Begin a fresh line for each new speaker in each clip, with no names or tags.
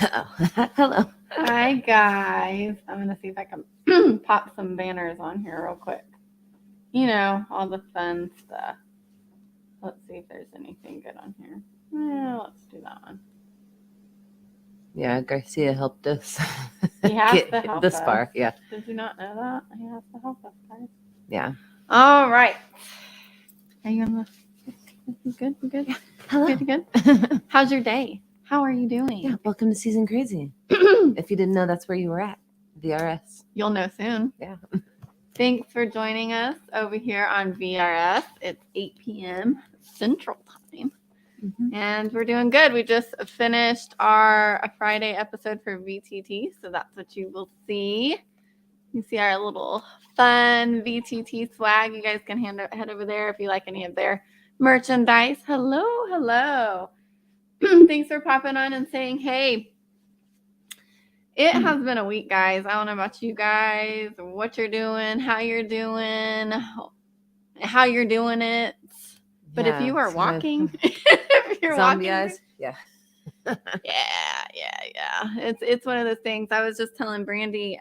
Hello.
Hi, guys. I'm going to see if I can pop some banners on here real quick. You know, all the fun stuff. Let's see if there's anything good on here. Yeah, let's do that one.
Yeah, Garcia helped us
He has
get
to help
this
us.
far. Yeah.
Did you not know that? He has to help us, guys.
Yeah.
All right. Are you on the... You good? You good?
Hello.
Good? How's your day? How are you doing?
Yeah, welcome to Season Crazy. If you didn't know, that's where you were at. VRS.
You'll know soon.
Yeah.
Thanks for joining us over here on VRS. It's 8 p.m. Central Time.
Mm-hmm.
And we're doing good. We just finished our Friday episode for VTT, so that's what you will see. You see our little fun VTT swag. You guys can head over there if you like any of their merchandise. Hello. Thanks for popping on and saying hey. It has been a week, guys. I don't know about you guys, what you're doing, how you're doing it. But if you are walking, if you're
zombie
walking,
eyes, yeah.
It's one of those things. I was just telling Brandy,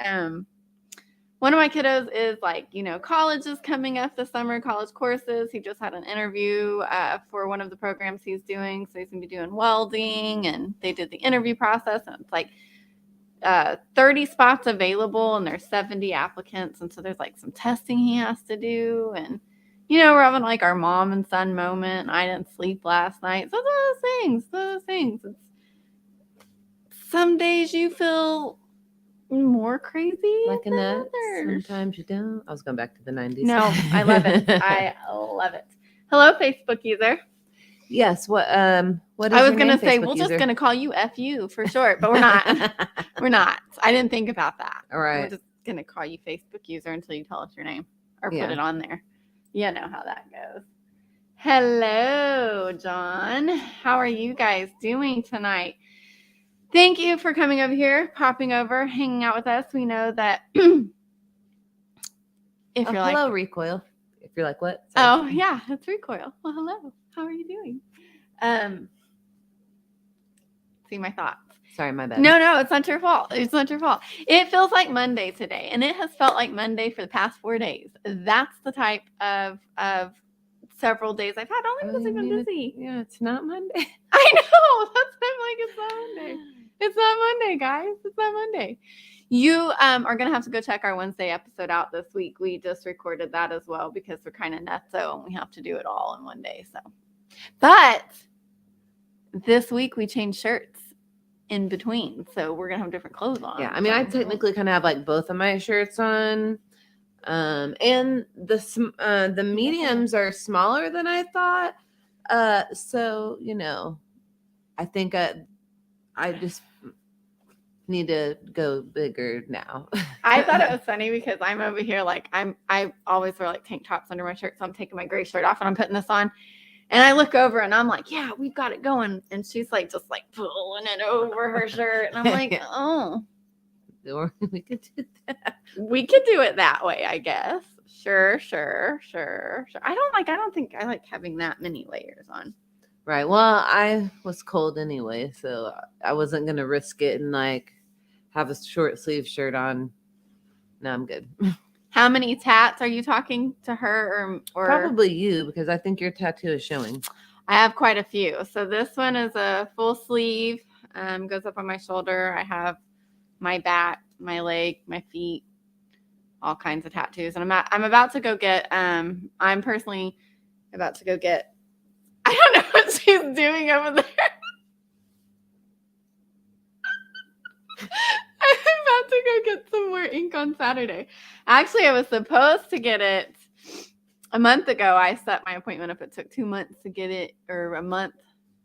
one of my kiddos is like, college is coming up this summer, college courses. He just had an interview for one of the programs he's doing. So he's going to be doing welding, and they did the interview process, and it's like 30 spots available, and there's 70 applicants. And so there's like some testing he has to do. And, we're having like our mom and son moment. I didn't sleep last night. So those things. Some days you feel more crazy
like a
than
nut.
others.
Sometimes you don't. I was going back to the 90s.
No, I love it. I love it. Hello, Facebook user.
Yes. What is
I was
your
going
name,
to say,
Facebook
we're
user?
just going to call you FU for short, but we're not. We're not. I didn't think about that.
All right.
We're just going to call you Facebook user until you tell us your name or put it on there. You know how that goes. Hello, John. How are you guys doing tonight? Thank you for coming over here, popping over, hanging out with us. We know that if you're like...
Hello, Recoil. If you're like, what?
Sorry. Oh, yeah, it's Recoil. Well, hello. How are you doing? See my thoughts.
Sorry, my bad.
No, it's not your fault. It's not your fault. It feels like Monday today, and it has felt like Monday for the past 4 days. That's the type of several days I've had. Only because I've been busy.
It's not Monday.
I know. That's why I'm like, it's not Monday. It's not Monday, guys. It's not Monday. You are going to have to go check our Wednesday episode out this week. We just recorded that as well because we're kind of nutso and we have to do it all in one day. So, but this week we changed shirts in between. So we're going to have different clothes on.
Yeah. I mean, I technically kind of have like both of my shirts on. And the mediums are smaller than I thought. So, I think I just need to go bigger now.
I thought it was funny because I'm over here like I always wear like tank tops under my shirt, so I'm taking my gray shirt off and I'm putting this on, and I look over and I'm like, yeah, we've got it going, and she's like just like pulling it over her shirt, and I'm like, oh,
or we could do that.
We could do it that way, I guess. Sure. I don't think I like having that many layers on.
Right. Well, I was cold anyway, so I wasn't going to risk it and like have a short sleeve shirt on. No, I'm good.
How many tats are you talking to her or
probably you, because I think your tattoo is showing.
I have quite a few. So this one is a full sleeve, goes up on my shoulder. I have my back, my leg, my feet, all kinds of tattoos. And I'm about to go get, I'm personally about to go get, I don't know what she's doing over there. I'm about to go get some more ink on Saturday. Actually, I was supposed to get it a month ago. I set my appointment up. It took 2 months to get it, or a month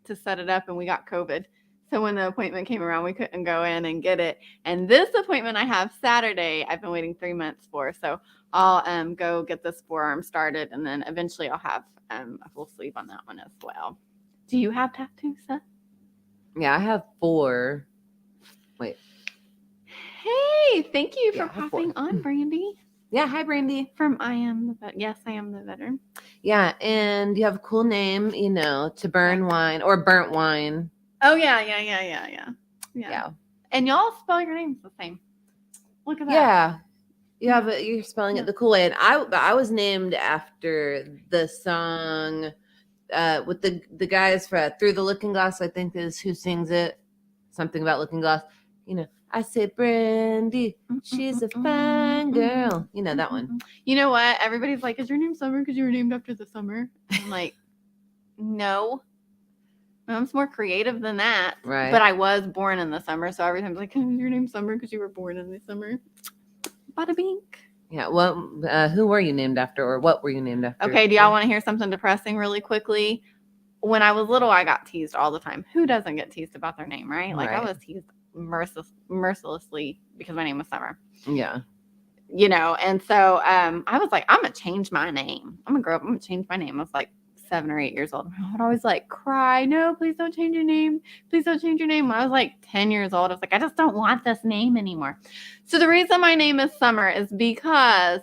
to set it up, and we got COVID. So when the appointment came around, we couldn't go in and get it. And this appointment I have Saturday, I've been waiting 3 months for. So I'll go get this forearm started, and then eventually I'll have a full sleeve on that one as well. Do you have tattoos, Seth?
Yeah, I have 4. Wait.
Hey, thank you for popping on, Brandy.
Yeah, hi, Brandy.
From I Am the Veteran. Yes, I Am the Veteran.
Yeah, and you have a cool name, to burn wine or burnt wine.
Oh, yeah. And y'all spell your names the same. Look at that.
Yeah. Yeah, but you're spelling
Yeah.
it the cool way. And I was named after the song with the guys for Through the Looking Glass, I think is who sings it. Something about looking glass. You know, I say Brandy, she's a fine girl. You know that one.
You know what? Everybody's like, is your name Summer because you were named after the summer? And I'm like, no. My mom's more creative than that.
Right.
But I was born in the summer, so every time I'm like, is your name Summer because you were born in the summer? Bada bink.
Yeah. Well, who were you named after, or what were you named after?
Okay, do y'all want to hear something depressing really quickly? When I was little, I got teased all the time. Who doesn't get teased about their name, right? Like I was teased mercilessly because my name was Summer.
Yeah.
You know, and so I was like, I'm gonna change my name. I'm gonna grow up. I'm gonna change my name. I was like 7 or 8 years old. I would always like cry, no, please don't change your name. Please don't change your name. When I was like 10 years old, I was like, I just don't want this name anymore. So the reason my name is Summer is because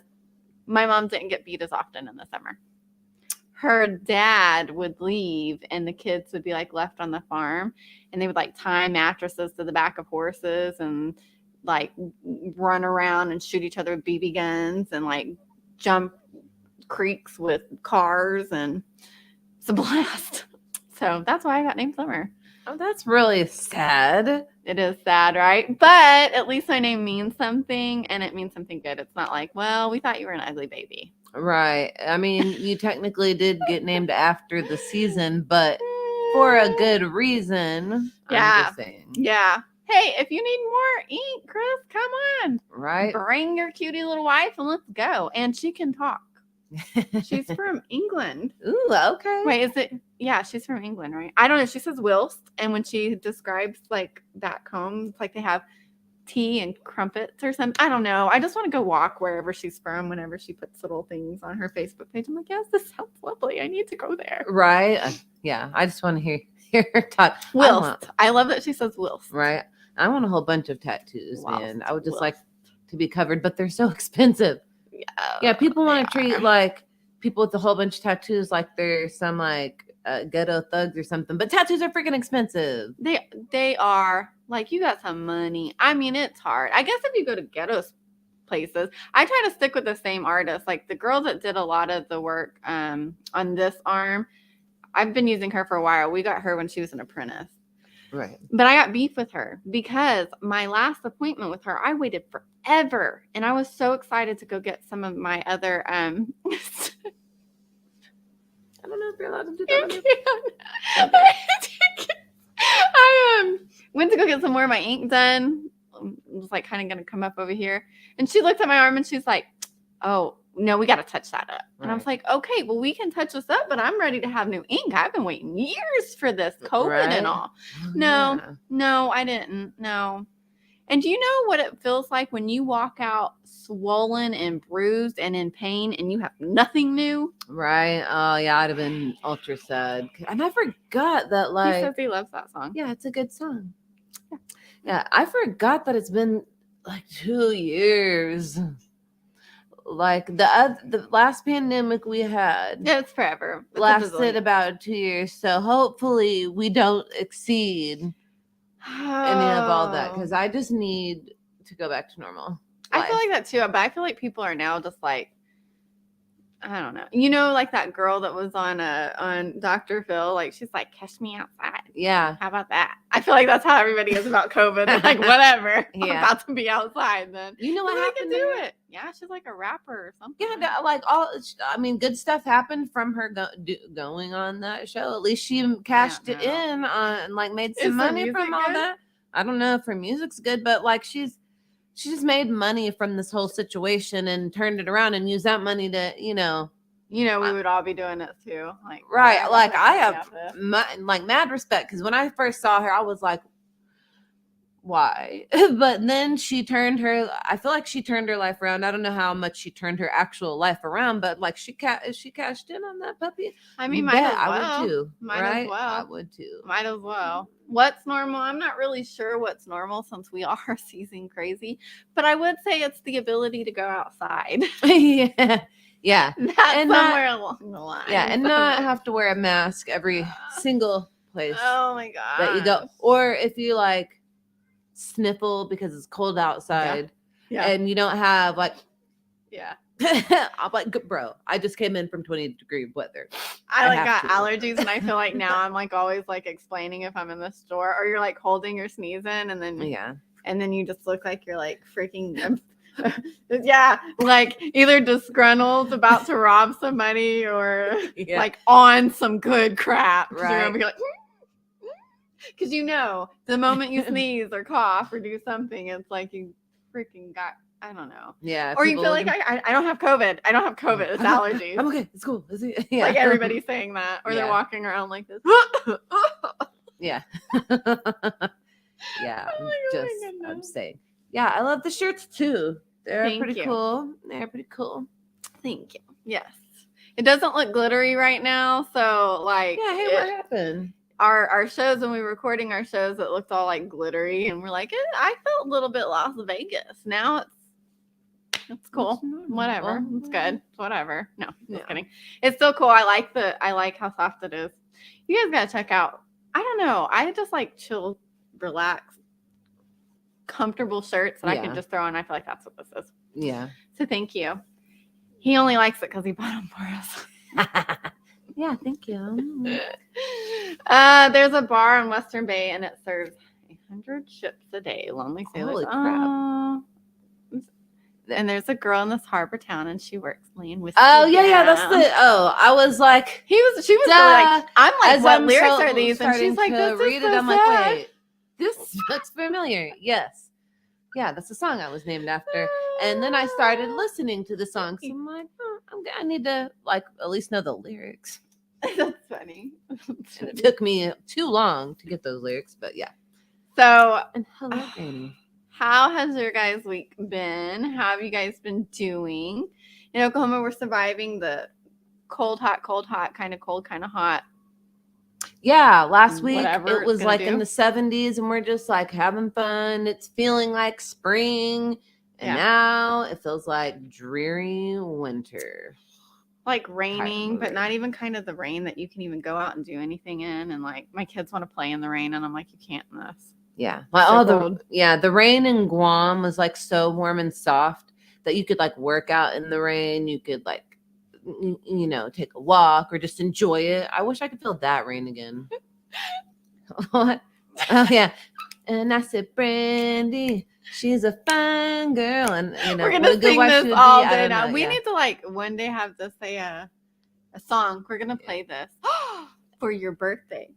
my mom didn't get beat as often in the summer. Her dad would leave and the kids would be like left on the farm, and they would like tie mattresses to the back of horses and like run around and shoot each other with BB guns and like jump creeks with cars, and it's a blast. So that's why I got named Summer.
Oh, that's really sad.
It is sad, right? But at least my name means something, and it means something good. It's not like, well, we thought you were an ugly baby.
Right. I mean, you technically did get named after the season, but for a good reason.
Yeah.
I'm just saying.
Yeah. Hey, if you need more ink, Chris, come on.
Right.
Bring your cutie little wife and let's go. And she can talk. She's from England.
Ooh, okay.
Wait, is it? Yeah, she's from England, right? I don't know. She says whilst, and when she describes like back home, it's like they have tea and crumpets or something. I don't know. I just want to go walk wherever she's from whenever she puts little things on her Facebook page. I'm like, yes, this sounds lovely. I need to go there.
Right. Yeah. I just want to hear her talk.
Whilst. I love that she says whilst.
Right. I want a whole bunch of tattoos,
Whilst.
man. I would just
Whilst.
like to be covered, but they're so expensive. Yeah. People want to treat like people with a whole bunch of tattoos like they're some like ghetto thugs or something, but tattoos are freaking expensive.
They are. Like, you got some money. I mean, it's hard. I guess if you go to ghetto places, I try to stick with the same artist. Like the girl that did a lot of the work on this arm, I've been using her for a while. We got her when she was an apprentice.
Right.
But I got beef with her because my last appointment with her, I waited forever. And I was so excited to go get some of my other I
don't know if you're allowed to do that.
I went to go get some more of my ink done. I was like kind of going to come up over here. And she looked at my arm and she's like, oh, no, we got to touch that up. And I was like, okay, well, we can touch this up, but I'm ready to have new ink. I've been waiting years for this, COVID and all. No, I didn't. No. And do you know what it feels like when you walk out swollen and bruised and in pain and you have nothing new?
Right. Oh, yeah. I'd have been ultra sad. And I forgot that, like.
He says he loves that song.
Yeah, it's a good song. Yeah. I forgot that it's been like 2 years. Like the last pandemic we had.
Yeah, it's forever. It's
lasted about 2 years. So hopefully we don't exceed any of all that, because I just need to go back to normal life.
I feel like that too, but I feel like people are now just like, I don't know. You know, like that girl that was on Dr. Phil, like she's like, catch me outside.
Yeah.
How about that? I feel like that's how everybody is about COVID. They're like, whatever. Yeah. I'm about to be outside then.
You know what happened?
I can do it. Yeah, she's like a rapper or something.
Yeah, like good stuff happened from her going on that show. At least she cashed it in and like made some money from all that. I don't know if her music's good, but like she just made money from this whole situation and turned it around and used that money to,
we would all be doing it too. Like,
right. Like I have mad respect, because when I first saw her, I was like, why? But then I feel like she turned her life around. I don't know how much she turned her actual life around, but like she cashed in on that puppy.
I mean, might as well.
I would too.
Might as well.
I would too.
Might as well. What's normal? I'm not really sure what's normal since we are season crazy, but I would say it's the ability to go outside.
Yeah.
That's somewhere along the line.
Yeah, and not have to wear a mask every single place.
Oh my god.
That you go. Or if you like sniffle because it's cold outside,
Yeah.
and you don't have like.
Yeah.
I'm like, bro, I just came in from 20-degree weather.
I like
have
got
to.
allergies, and I feel like now I'm like always like explaining if I'm in the store, or you're like holding your sneeze in, and then you just look like you're like freaking yeah, like either disgruntled, about to rob somebody, or like on some good crap. Right. You're gonna be like, because the moment you sneeze or cough or do something, it's like you freaking got. I don't know.
Yeah.
Or you feel like I don't have COVID. I don't have COVID. It's allergies.
I'm okay. It's cool. Yeah.
Like everybody's saying that. Or they're walking around like this.
Yeah. Yeah. I'm saying. Yeah, I love the shirts too. They're pretty cool. They're pretty cool.
Thank you. Yes. It doesn't look glittery right now. So like
what happened?
Our shows, when we were recording our shows, it looked all like glittery, and we're like, I felt a little bit Las Vegas. Now it's cool. Whatever. It's good. Whatever. No, just kidding. It's still cool. I like how soft it is. You guys gotta check out. I don't know. I just like chill, relax, comfortable shirts that I can just throw on. I feel like that's what this is.
Yeah.
So thank you. He only likes it because he bought them for us.
Yeah, thank you.
There's a bar in Western Bay, and it serves 100 ships a day. Lonely sailors.
Holy crap.
And there's a girl in this harbor town, and she works laying whiskey.
Oh yeah, that's the. Oh, I was like,
she was really like, I'm like, what lyrics are these? And she's like, this
read
is
it.
so
I'm
sad.
like, wait, this looks familiar. Yes, yeah, that's the song I was named after. And then I started listening to the song, so I'm like, I need to like at least know the lyrics.
That's funny.
And it took me too long to get those lyrics, but yeah.
So,
and hello, Granny.
How has your guys' week been? How have you guys been doing? In Oklahoma, we're surviving the cold, hot, kind of cold, kind of hot.
Yeah, last week it was like in the 70s, and we're just like having fun. It's feeling like spring, and now it feels like dreary winter.
Like raining, but not even kind of the rain that you can even go out and do anything in. And like my kids want to play in the rain, and I'm like, you can't in this.
Yeah. The rain in Guam was like so warm and soft that you could like work out in the rain. You could like, take a walk or just enjoy it. I wish I could feel that rain again. What? Oh yeah. And I said, Brandy, she's a fine girl. And
we're gonna sing this all day now. We need to like one day have this a song. We're gonna play this for your birthday.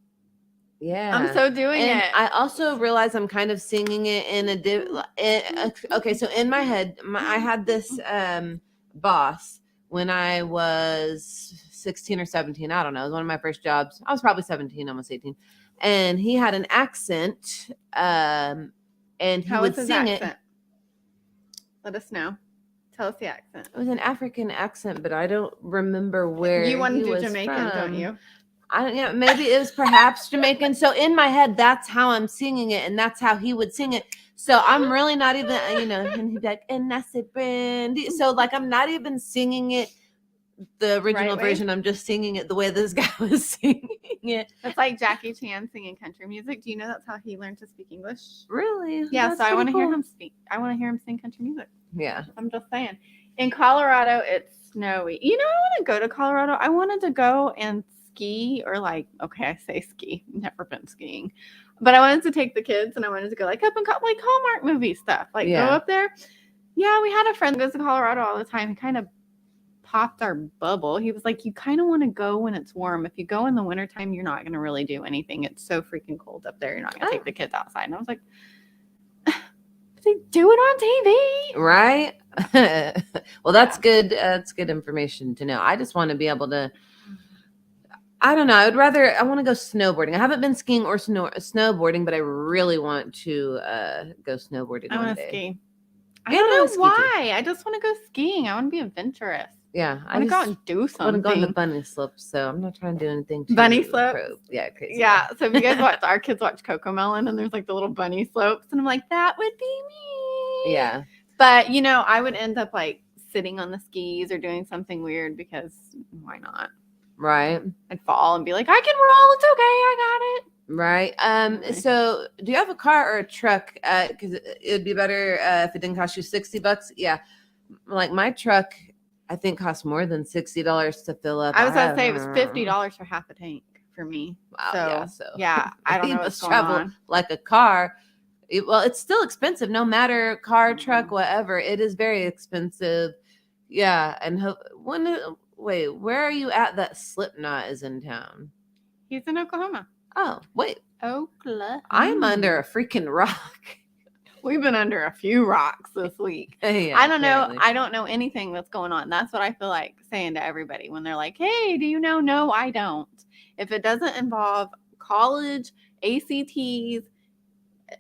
Yeah,
I'm so doing it.
I also realize I'm kind of singing it in okay, so in my head, I had this boss when I was 16 or 17. I don't know. It was one of my first jobs. I was probably 17, almost 18. And he had an accent, and he would sing it.
Let us know. Tell us the accent.
It was an African accent, but I don't remember where
you want to do
from.
Jamaican, don't you?
Maybe it was perhaps Jamaican. So in my head, that's how I'm singing it, and that's how he would sing it. So I'm really not even, and he'd be like, and I said, Brandy. So like, I'm not even singing it the original version. I'm just singing it the way this guy was singing it.
It's like Jackie Chan singing country music. Do you know that's how he learned to speak English?
Really?
Yeah. So I want to hear him speak. I want to hear him sing country music.
Yeah.
I'm just saying. In Colorado, it's snowy. I want to go to Colorado. I wanted to go and ski, or like, okay, I say ski. Never been skiing, but I wanted to take the kids, and I wanted to go like up and like Hallmark movie stuff. Like go up there. Yeah, we had a friend that goes to Colorado all the time. He kind of popped our bubble. He was like, you kind of want to go when it's warm. If you go in the wintertime, you're not going to really do anything. It's so freaking cold up there. You're not going to take the kids outside. And I was like, they do it on TV.
Right. Well, that's good. That's good information to know. I just want to be able to, I don't know. I want to go snowboarding. I haven't been skiing or snowboarding, but I really want to go snowboarding.
I want to ski. I don't know why. I just want to go skiing. I want to be adventurous.
Yeah,
I want to go out and do something.
I want to go on the bunny slopes, so I'm not trying to do anything.
Bunny slopes?
Yeah, crazy.
Yeah, so if you guys watch, our kids watch Cocomelon, and there's like the little bunny slopes, and I'm like, that would be me.
Yeah.
But, I would end up like sitting on the skis or doing something weird, because why not?
Right.
I'd fall and be like, I can roll. It's okay. I got it.
Right.
Anyway.
So do you have a car or a truck? Because it'd be better if it didn't cost you $60. Yeah. Like my truck, I think costs more than $60 to fill up.
I was going to say it was $50 for half a tank for me.
Wow.
So,
Yeah. So
yeah, I don't
you
know what's
must
going
travel
on.
like a car. Well, it's still expensive, no matter car, truck,
Mhm.
whatever. It is very expensive. Yeah. And wait, where are you at that Slipknot is in town?
He's in Oklahoma.
Oh, wait.
Oklahoma.
I'm under a freaking rock.
We've been under a few rocks this week.
Yeah,
I don't know.
apparently.
I don't know anything that's going on. That's what I feel like saying to everybody when they're like, hey, do you know? No, I don't. If it doesn't involve college, ACTs,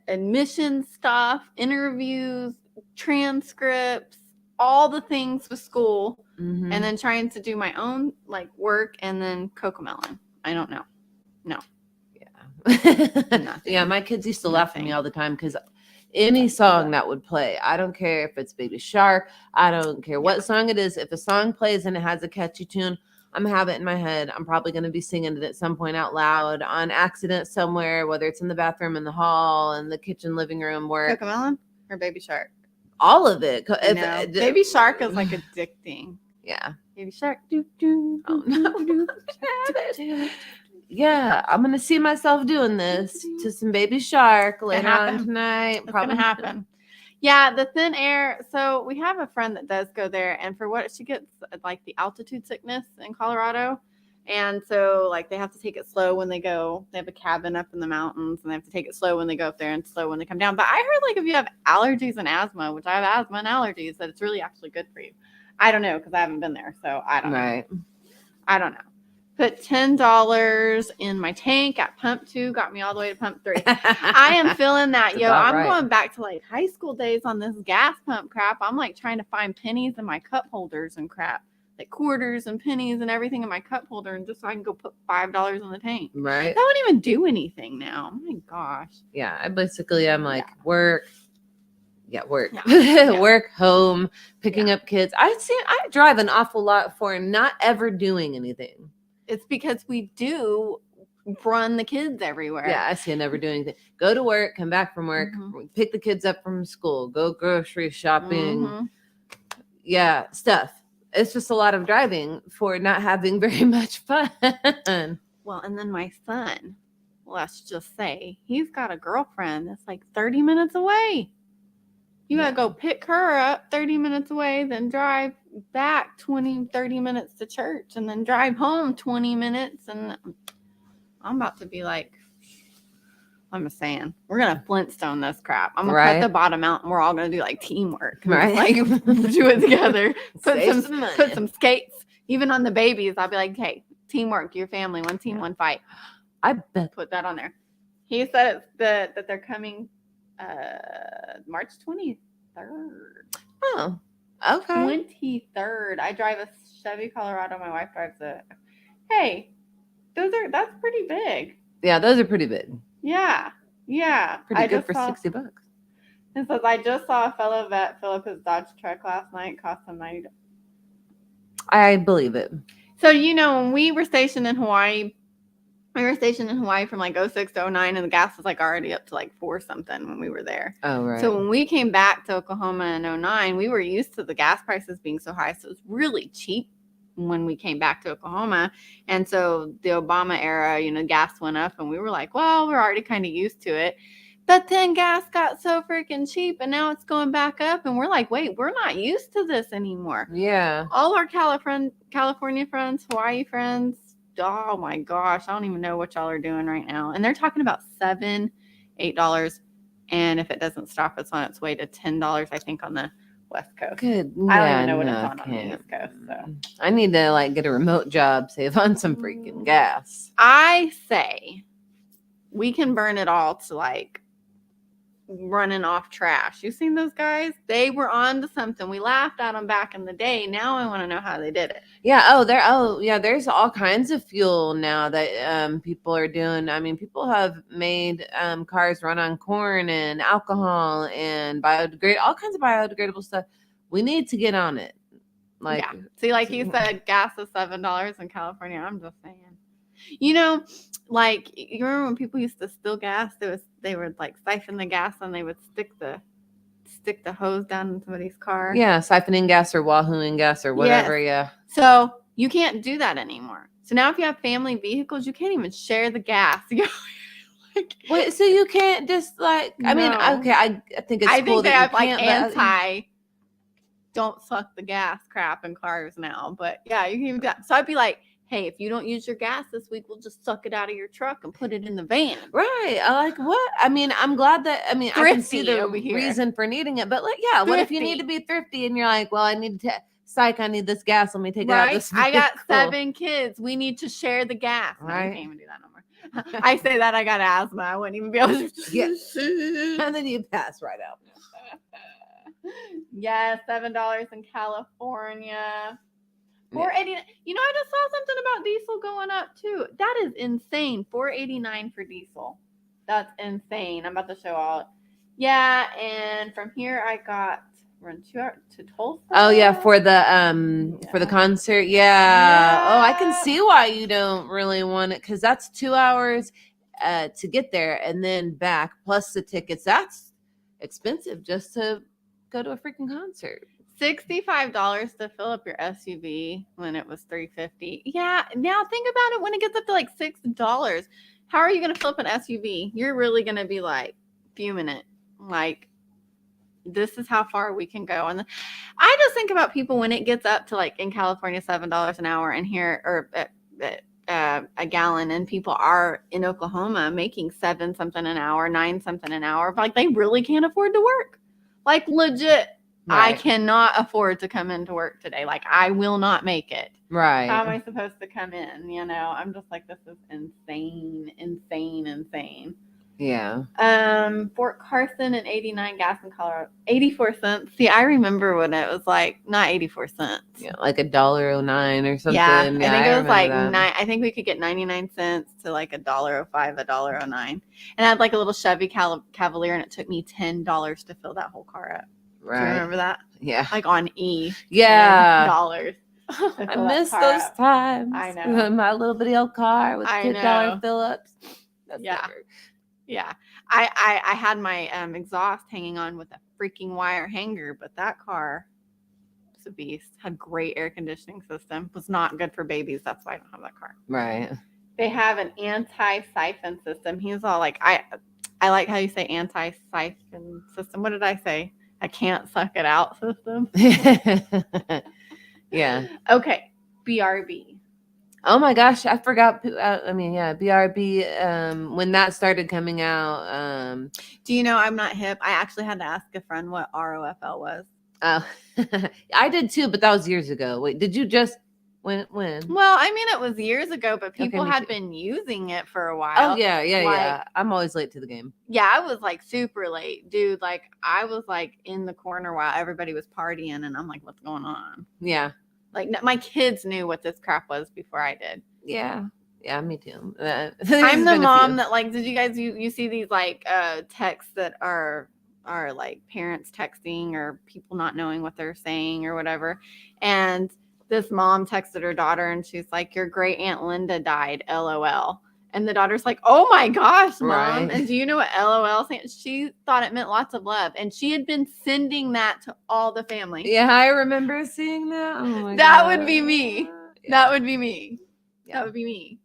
admission stuff, interviews, transcripts, all the things with school,
Mhm.
and then trying to do my own like work and then Cocomelon. I don't know. No.
Yeah. Yeah, my kids used to laugh at me all the time because any song that would play, I don't care if it's Baby Shark, I don't care what song it is. If a song plays and it has a catchy tune, I'm gonna have it in my head. I'm probably gonna be singing it at some point out loud on accident somewhere, whether it's in the bathroom, in the hall, in the kitchen, living room, where
Cocomelon or Baby Shark?
all of it.
Baby Shark is like addicting.
Yeah.
Baby Shark. Do, do,
Oh,
do,
no.
do, do.
Yeah, I'm gonna see myself doing this to some Baby Shark later on tonight.
It's gonna happen. Yeah, the thin air. So we have a friend that does go there, and for what she gets like the altitude sickness in Colorado, and so like they have to take it slow when they go. They have a cabin up in the mountains, and they have to take it slow when they go up there and slow when they come down. But I heard like if you have allergies and asthma, which I have asthma and allergies, that it's really actually good for you. I don't know because I haven't been there, so I don't know. I don't know. Put $10 in my tank at pump 2, got me all the way to pump 3. I am feeling that, yo. I'm going back to like high school days on this gas pump crap. I'm like trying to find pennies in my cup holders and crap, like quarters and pennies and everything in my cup holder, and just so I can go put $5 in the tank.
Right.
That wouldn't even do anything now. Oh my gosh.
Yeah, I'm like work. Yeah, work.
Yeah.
Work, home, picking up kids. I drive an awful lot for not ever doing anything.
It's because we do run the kids everywhere.
Yeah, I see I never do anything. Go to work, come back from work, pick the kids up from school, go grocery shopping. Yeah, stuff. It's just a lot of driving for not having very much fun.
Well, and then my son, let's just say, he's got a girlfriend that's like 30 minutes away. You got to go pick her up 30 minutes away, then drive back 30 minutes to church, and then drive home 20 minutes. And I'm about to be like, I'm just saying, we're going to Flintstone this crap. I'm going to cut the bottom out, and we're all going to do like teamwork.
Right.
Like, do it together. Put some skates. Even on the babies, I'll be like, hey, teamwork, your family, one team, one fight.
I bet.
Put that on there. He said that they're coming March 23rd.
Oh, okay.
23rd. I drive a Chevy Colorado. My wife drives a. Hey, that's pretty big.
Yeah, those are pretty big.
Yeah.
Pretty good for $60.
It says I just saw a fellow vet fill up his Dodge truck last night. Cost him $90.
I believe it.
So when we were stationed in Hawaii. We were stationed in Hawaii from like 06 to 09, and the gas was like already up to like 4 something when we were there.
Oh, right.
So when we came back to Oklahoma in 09, we were used to the gas prices being so high. So it was really cheap when we came back to Oklahoma. And so the Obama era, gas went up, and we were like, well, we're already kind of used to it. But then gas got so freaking cheap, and now it's going back up. And we're like, wait, we're not used to this anymore.
Yeah.
All our California friends, Hawaii friends, oh my gosh, I don't even know what y'all are doing right now. And they're talking about $7, $8. And if it doesn't stop, it's on its way to $10, I think, on the West Coast.
Good.
I don't even know what it's on the East Coast. So
I need to get a remote job, save on some freaking gas.
I say we can burn it all to running off trash. You seen those guys? They were on to something. We laughed at them back in the day. Now I want to know how they did it.
Yeah. There's all kinds of fuel now that people are doing. I mean, people have made cars run on corn and alcohol and all kinds of biodegradable stuff. We need to get on it.
See, like you said, gas is $7 in California. I'm just saying. You know, like you remember when people used to steal gas? They would like siphon the gas and they would stick the hose down in somebody's car.
Yeah, siphoning gas or wahooing gas or whatever.
Yes.
Yeah.
So you can't do that anymore. So now if you have family vehicles, you can't even share the gas. Like,
Wait, so you can't just like? I mean,
No.
okay, I think it's
I
cool
think they
that you
have like
can't. but-
anti don't suck the gas crap in cars now. But yeah, you can even do that. So I'd be like, hey, if you don't use your gas this week, we'll just suck it out of your truck and put it in the van.
Right. I like what? I mean, I'm glad that I can see
Thrifty
the
over here.
reason for needing it, but like, yeah, what if you need to be thrifty and you're like, well, I need to psych, I need this gas. Let me take it out
Right?
this
I got
vehicle.
7 kids. We need to share the gas. No, you
Right.
can't even do that no more. I say that I got asthma. I wouldn't even be able to.
Yeah. And then you pass right out.
Yes, $7 in California. $4.89. You know, I just saw something about diesel going up too. That is insane. $4.89 for diesel. That's insane. I'm about to show all. Yeah, and from here I got run 2 hours to Tulsa.
Oh yeah, for the concert. Yeah. Oh, I can see why you don't really want it, because that's 2 hours to get there and then back plus the tickets. That's expensive just to go to a freaking concert.
$65 to fill up your SUV when it was $350. Yeah, now think about it when it gets up to like $6. How are you going to fill up an SUV? You're really going to be like fuming it. Like, this is how far we can go. And I just think about people when it gets up to like in California $7 an hour, and here or a gallon, and people are in Oklahoma making 7 something an hour, 9 something an hour. Like, they really can't afford to work. Like, legit.
Right.
I cannot afford to come into work today. Like, I will not make it.
Right.
How am I supposed to come in? You know, I'm just like, this is insane.
Yeah.
Fort Carson and 89 gas in Colorado, 84 cents. See, I remember when it was like not 84 cents.
Yeah, like $1.09 or something.
Yeah, I think it was like
that.
9. I think we could get 99 cents to like $1.05, $1.09. And I had like a little Chevy Cavalier, and it took me $10 to fill that whole car up.
Right.
Do you remember that?
Yeah.
Like on E.
Yeah.
$10.
I miss those times.
I know.
My little bitty old car with $10 fill-ups. That's never.
Yeah. I had my exhaust hanging on with a freaking wire hanger, but that car was a beast. Had great air conditioning system. Was not good for babies. That's why I don't have that car.
Right.
They have an anti-siphon system. He's all like, I like how you say anti-siphon system. What did I say? I can't suck it out system.
Yeah.
Okay. BRB.
Oh my gosh, I forgot. BRB. When that started coming out.
Do you know I'm not hip? I actually had to ask a friend what ROFL was.
Oh, I did too, but that was years ago. Wait, did you just when?
Well, I mean, it was years ago, but people had been using it for a while.
Oh yeah. I'm always late to the game.
Yeah, I was like super late, dude. Like, I was like in the corner while everybody was partying, and I'm like, what's going on?
Yeah.
Like, my kids knew what this crap was before I did.
Yeah, me too.
I'm the mom that, like, did you guys you see these like texts that are like parents texting or people not knowing what they're saying or whatever, and this mom texted her daughter and she's like, your great aunt Linda died, LOL. And the daughter's like, oh my gosh, mom.
Right.
And do you know what LOL stands? She thought it meant lots of love. And she had been sending that to all the family.
Yeah, I remember seeing that. Oh my God.
That would be me.
Yeah.
That would be me.
Yeah.
That would be me.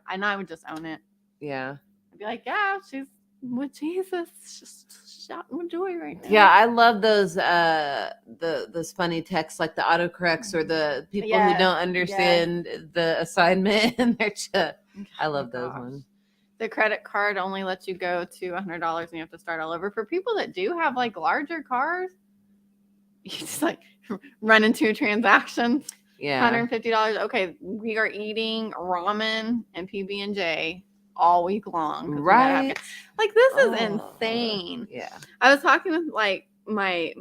And I would just own it.
Yeah.
I'd be like, yeah, she's with Jesus. Just shouting with joy right now.
Yeah, I love those those funny texts, like the autocorrects or the people who don't understand the assignment, and they're just, I love those ones.
The credit card only lets you go to $100 and you have to start all over. For people that do have like larger cars, you just like run into transactions.
Yeah.
$150. Okay, we are eating ramen and PB&J all week long.
Right.
Like, this is insane.
Yeah.
I was talking with like my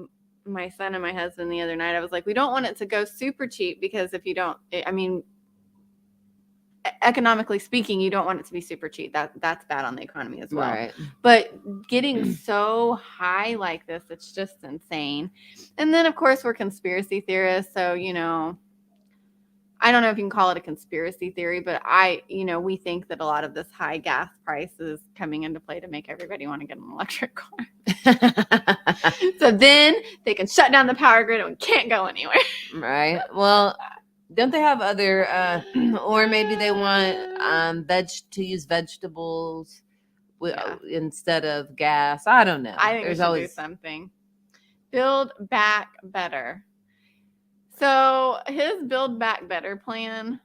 son and my husband the other night. I was like, we don't want it to go super cheap, because if you don't, I mean, economically speaking, you don't want it to be super cheap. That's bad on the economy as well.
Right.
But getting so high like this, it's just insane. And then of course we're conspiracy theorists, so you know, I don't know if you can call it a conspiracy theory, but we think that a lot of this high gas price is coming into play to make everybody want to get an electric car. So then they can shut down the power grid and we can't go anywhere.
Right. Well, don't they have other, or maybe they want to use vegetables instead of gas. I don't know.
I think we should do something. Build back better. So his Build Back Better plan,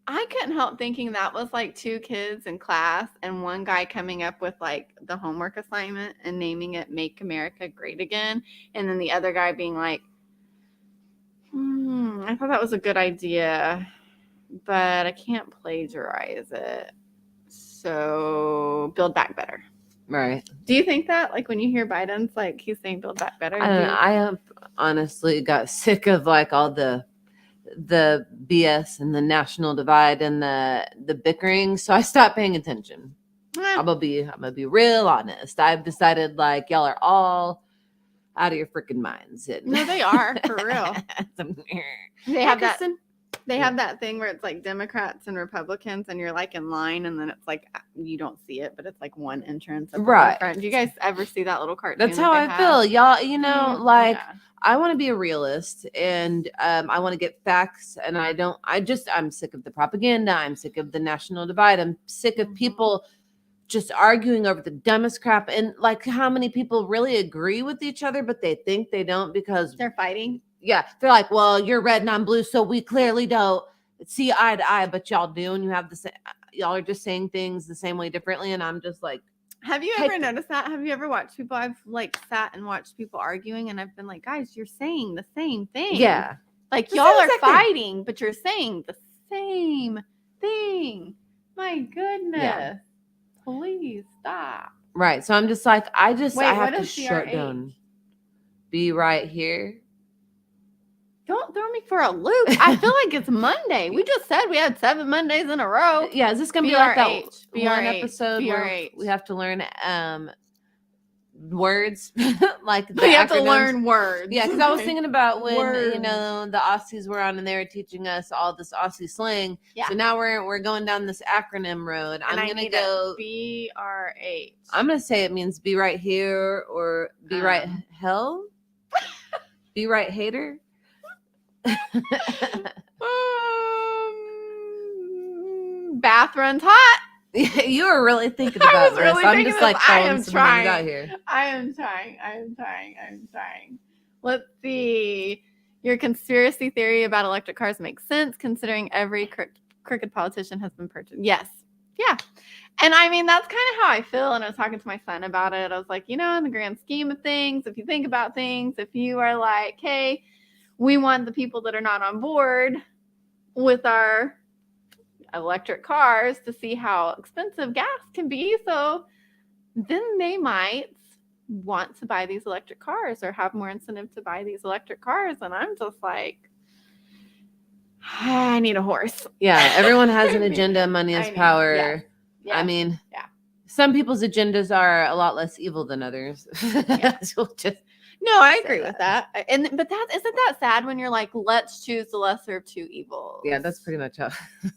I couldn't help thinking that was like two kids in class and one guy coming up with like the homework assignment and naming it Make America Great Again. And then the other guy being like, I thought that was a good idea, but I can't plagiarize it. So Build Back Better.
Right.
Do you think that, like, when you hear Biden's, like, he's saying Build Back Better?
I have honestly got sick of, like, all the BS and the national divide and the bickering, so I stopped paying attention. I'm gonna be real honest. I've decided, like, y'all are all out of your freaking minds.
No, they are, for real. They have that. They have that thing where it's like Democrats and Republicans, and you're like in line, and then it's like you don't see it, but it's like one entrance at the front. Do you guys ever see that little cartoon?
That's how I feel, y'all. You know, like I want to be a realist, and I want to get facts, and I'm sick of the propaganda. I'm sick of the national divide. I'm sick of people just arguing over the dumbest crap, and like how many people really agree with each other, but they think they don't because
they're fighting.
Yeah, they're like, well, you're red and I'm blue, so we clearly don't see eye to eye, but y'all do, and you have the same. Y'all are just saying things the same way differently, and I'm just like,
have you ever noticed that? Have you ever watched people? I've like sat and watched people arguing, and I've been like, guys, you're saying the same thing.
Yeah,
like y'all are fighting, but you're saying the same thing. My goodness, please stop.
Right. So I'm just like, I have to shut down. Be right here.
Don't throw me for a loop. I feel like it's Monday. We just said we had 7 Mondays in a row.
Yeah, is this going to be like that one
BRH,
episode where we have to learn words? Like
we have to learn words.
Yeah, because I was thinking about when the Aussies were on and they were teaching us all this Aussie slang. Yeah. So now we're going down this acronym road. I'm going to go
BRH.
I'm going to say it means be right here or be right hell. Be right hater.
Bath runs hot.
You were really thinking about this.
Really
I'm just like throwing some names out here.
I am trying. Let's see. Your conspiracy theory about electric cars makes sense considering every crooked politician has been purchased. Yes. Yeah. And I mean, that's kind of how I feel. And I was talking to my son about it. I was like, in the grand scheme of things, if you think about things, if you are like, hey, we want the people that are not on board with our electric cars to see how expensive gas can be. So then they might want to buy these electric cars or have more incentive to buy these electric cars. And I'm just like, I need a horse.
Yeah, everyone has an agenda. Money is power.
Yes. Yes.
I mean, some people's agendas are a lot less evil than others.
No, I agree with that. But isn't that sad when you're like, let's choose the lesser of two evils?
Yeah, that's pretty much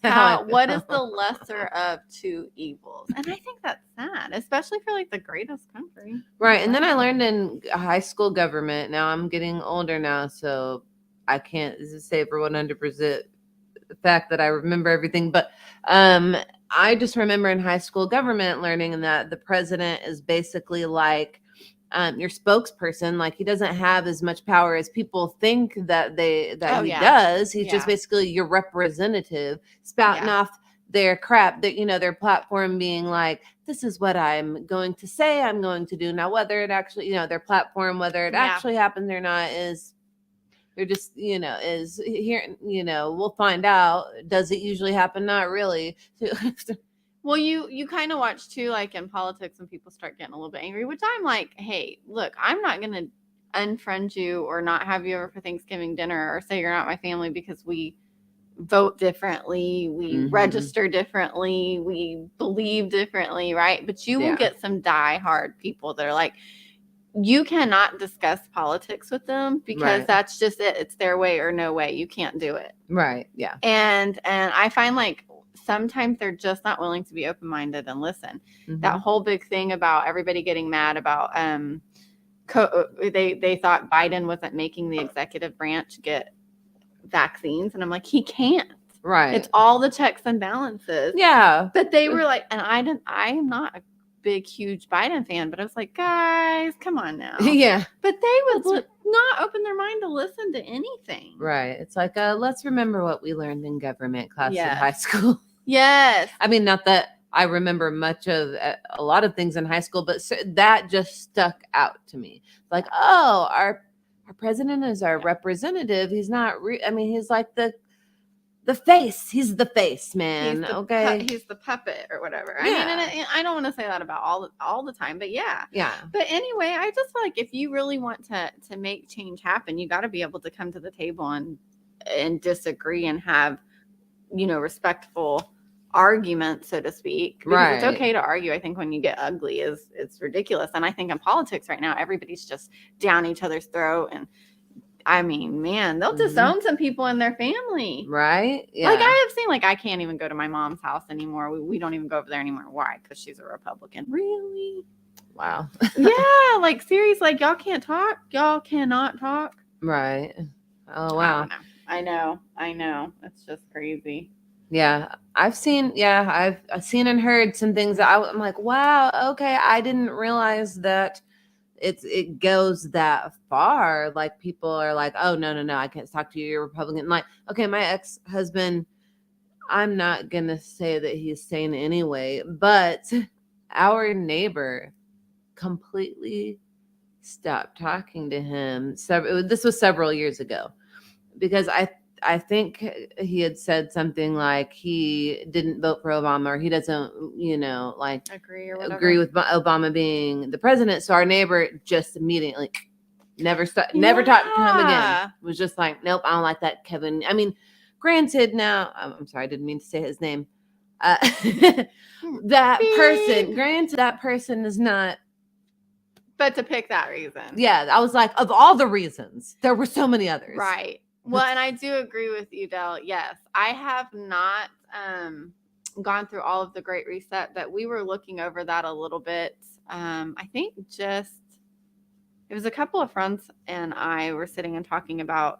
how
what is the lesser of two evils? And I think that's sad, especially for like the greatest country.
Right. And then I learned in high school government. Now I'm getting older now, so I can't say for 100% the fact that I remember everything. But I just remember in high school government learning that the president is basically like your spokesperson. Like he doesn't have as much power as people think that he does. He's just basically your representative spouting off their crap, that their platform being like, this is what I'm going to say I'm going to do. Now whether it actually their platform, whether it actually happens or not, is they're just is here. We'll find out. Does it usually happen? Not really.
Well, you kind of watch too, like in politics, when people start getting a little bit angry, which I'm like, hey, look, I'm not going to unfriend you or not have you over for Thanksgiving dinner or say you're not my family because we vote differently, we register differently, we believe differently, right? But you will get some diehard people that are like, you cannot discuss politics with them because
Right.
that's just it. It's their way or no way. You can't do it.
Right. Yeah.
And I find like sometimes they're just not willing to be open-minded and listen. That whole big thing about everybody getting mad about they thought Biden wasn't making the executive branch get vaccines, and I'm like, he can't.
Right.
It's all the checks and balances.
Yeah.
But they were like, and I am not a big, huge Biden fan, but I was like, guys, come on now.
Yeah.
But they would not open their mind to listen to anything.
Right. It's like, let's remember what we learned in government class in
Yes.
high school.
Yes.
I mean, not that I remember much of a lot of things in high school, but that just stuck out to me. Like, oh, our president is our representative. He's not. I mean, he's like the face. He's the face, man. Okay.
He's the puppet or whatever.
Yeah.
I mean, I don't want to say that about all the time, but yeah.
Yeah.
But anyway, I just feel like if you really want to make change happen, you got to be able to come to the table and disagree and have, respectful arguments, so to speak. Because
Right.
It's okay to argue. I think when you get ugly it's ridiculous. And I think in politics right now, everybody's just down each other's throat. And I mean, man, they'll disown some people in their family.
Right. Yeah.
Like I have seen, like I can't even go to my mom's house anymore. We don't even go over there anymore. Why? Because she's a Republican. Really?
Wow.
Yeah. Like seriously, like y'all can't talk. Y'all cannot talk.
Right. Oh wow.
I know. It's just crazy.
Yeah, I've seen and heard some things that I'm like, wow, okay, I didn't realize that it goes that far. Like people are like, oh no, I can't talk to you, you're Republican. Like, okay, my ex-husband, I'm not gonna say that he's sane anyway, but our neighbor completely stopped talking to him. This was several years ago, because I think he had said something like he didn't vote for Obama, or he doesn't, like agree with Obama being the president. So our neighbor just immediately never talked to him again. Was just like, nope, I don't like that, Kevin. I mean, granted, now I'm sorry, I didn't mean to say his name. That person is not.
But to pick that reason.
Yeah, I was like, of all the reasons, there were so many others.
Right. Well, and I do agree with you, Del. Yes, I have not gone through all of the Great Reset, but we were looking over that a little bit. I think it was a couple of friends and I were sitting and talking about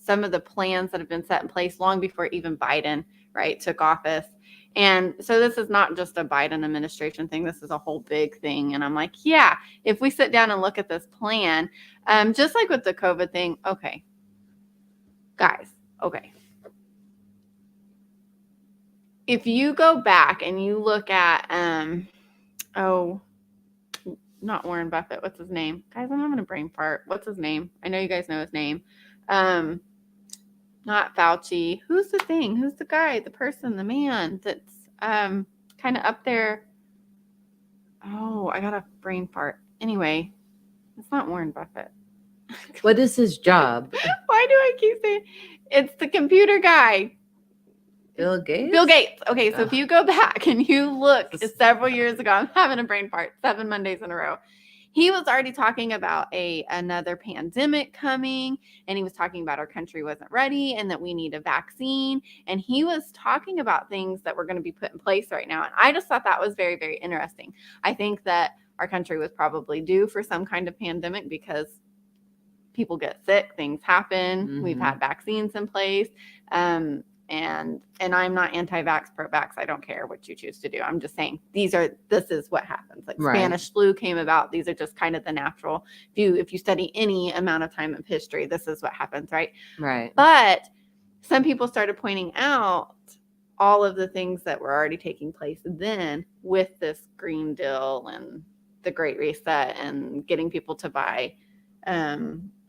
some of the plans that have been set in place long before even Biden, right, took office. And so this is not just a Biden administration thing. This is a whole big thing. And I'm like, yeah, if we sit down and look at this plan, just like with the COVID thing, okay, guys, okay. If you go back and you look at, not Warren Buffett, what's his name? Guys, I'm having a brain fart. What's his name? I know you guys know his name. Not Fauci. Who's the thing? Who's the guy, the person, the man that's kind of up there? Oh, I got a brain fart. Anyway, it's not Warren Buffett.
What is his job?
Why do I keep saying it's the computer guy?
Bill Gates?
Bill Gates. Okay, so if you go back and you look several years ago, I'm having a brain fart, 7 Mondays in a row. He was already talking about another pandemic coming, and he was talking about our country wasn't ready and that we need a vaccine. And he was talking about things that were going to be put in place right now. And I just thought that was very, very interesting. I think that our country was probably due for some kind of pandemic because people get sick, things happen. Mm-hmm. We've had vaccines in place. And I'm not anti-vax, pro-vax. I don't care what you choose to do. I'm just saying this is what happens. Like right. Spanish flu came about. These are just kind of the natural. If you study any amount of time of history, this is what happens, right?
Right.
But some people started pointing out all of the things that were already taking place then with this Green Deal and the Great Reset and getting people to buy